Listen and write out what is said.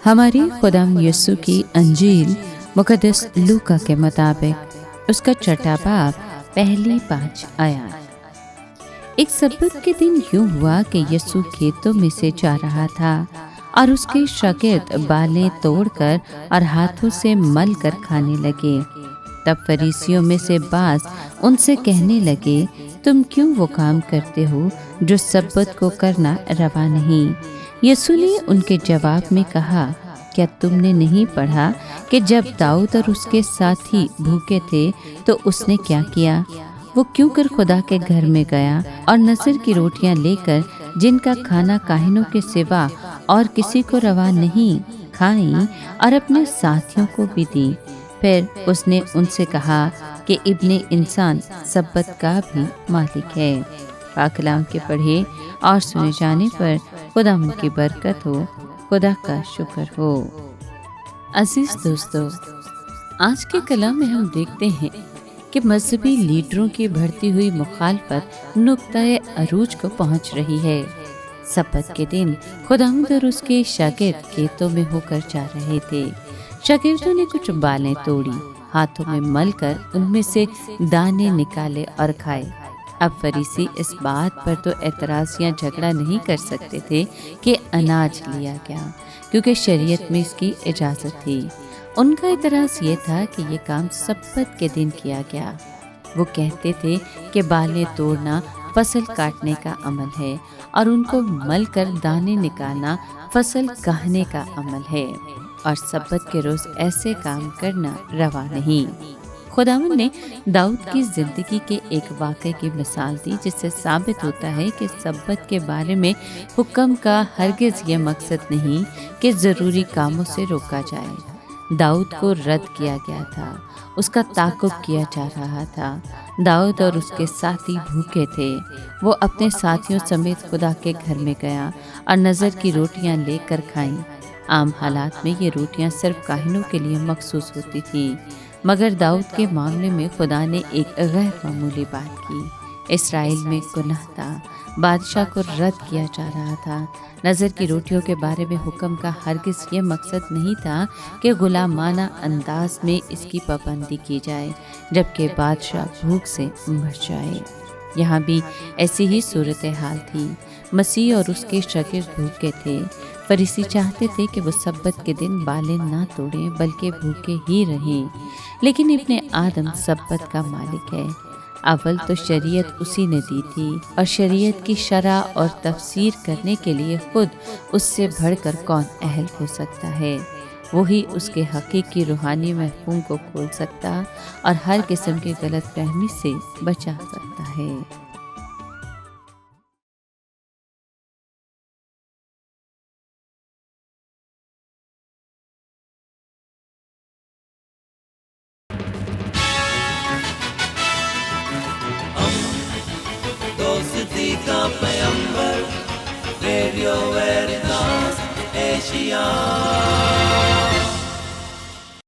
ہماری خداوند یسوع کی انجیل مقدس لوکا کے مطابق اس کا چھٹا باب پہلی 5 آیات۔ ایک سبت کے دن یوں ہوا کہ یسوع کھیتوں میں سے جا رہا تھا اور اس کے شاگرد بالیں توڑ کر اور ہاتھوں سے مل کر کھانے لگے۔ تب فریسیوں میں سے بعض ان سے کہنے لگے، تم کیوں وہ کام کرتے ہو جو سبت کو کرنا روا نہیں؟ یسوع نے ان کے جواب میں کہا، کیا تم نے نہیں پڑھا کہ جب داؤد اور اس کے ساتھی بھوکے تھے تو اس نے کیا کیا؟ وہ کیوں کر خدا کے گھر میں گیا اور نذر کی روٹیاں لے کر، جن کا کھانا کاہنوں کے سوا اور کسی کو روا نہیں، کھائیں اور اپنے ساتھیوں کو بھی دی۔ پھر اس نے ان سے کہا کہ ابن انسان سبت کا بھی مالک ہے۔ پاک کلام کے پڑھے اور سنے جانے پر خدا ان کی برکت ہو، خدا کا شکر ہو۔ عزیز دوستو، آج کے کلام میں ہم دیکھتے ہیں کہ مذہبی لیڈروں کی بڑھتی ہوئی مخالفت نقطۂ عروج کو پہنچ رہی ہے۔ سبت کے دن خداوند اور اس کے شاگرد کھیتوں میں ہو کر جا رہے تھے۔ شاگردوں نے کچھ بالیں توڑی، ہاتھوں میں مل کر ان میں سے دانے نکالے اور کھائے۔ اب فریسی اس بات پر تو اعتراض یا جھگڑا نہیں کر سکتے تھے کہ اناج لیا گیا، کیونکہ شریعت میں اس کی اجازت تھی۔ ان کا اعتراض یہ تھا کہ یہ کام سبت کے دن کیا گیا۔ وہ کہتے تھے کہ بالیں توڑنا فصل کاٹنے کا عمل ہے اور ان کو مل کر دانے نکالنا فصل کہنے کا عمل ہے، اور سبت کے روز ایسے کام کرنا روا نہیں۔ خداوند نے داؤد کی زندگی کے ایک واقعے کی مثال دی، جس سے ثابت ہوتا ہے کہ سبت کے بارے میں حکم کا ہرگز یہ مقصد نہیں کہ ضروری کاموں سے روکا جائے۔ داؤد کو رد کیا گیا تھا، اس کا تعاقب کیا جا رہا تھا۔ داؤد اور اس کے ساتھی بھوکے تھے۔ وہ اپنے ساتھیوں سمیت خدا کے گھر میں گیا اور نذر کی روٹیاں لے کر کھائیں۔ عام حالات میں یہ روٹیاں صرف کاہنوں کے لیے مخصوص ہوتی تھیں، مگر داؤد کے معاملے میں خدا نے ایک غیر معمولی بات کی۔ اسرائیل میں گناہ تھا، بادشاہ کو رد کیا جا رہا تھا۔ نذر کی روٹیوں کے بارے میں حکم کا ہرگز یہ مقصد نہیں تھا کہ غلامانہ انداز میں اس کی پابندی کی جائے، جبکہ بادشاہ بھوک سے مر جائے۔ یہاں بھی ایسی ہی صورتحال تھی۔ مسیح اور اس کے شاگرد بھوکے تھے۔ فریسی چاہتے تھے کہ وہ سبت کے دن بالیں نہ توڑیں بلکہ بھوکے ہی رہیں، لیکن ابن آدم سبت کا مالک ہے۔ اول تو شریعت اسی نے دی تھی، اور شریعت کی شرح اور تفسیر کرنے کے لیے خود اس سے بڑھ کر کون اہل ہو سکتا ہے؟ وہی اس کے حقیقی روحانی مفہوم کو کھول سکتا اور ہر قسم کی غلط فہمی سے بچا سکتا ہے۔ دوستی کا پیمبر، ریڈیو ویریتاس ایشیا۔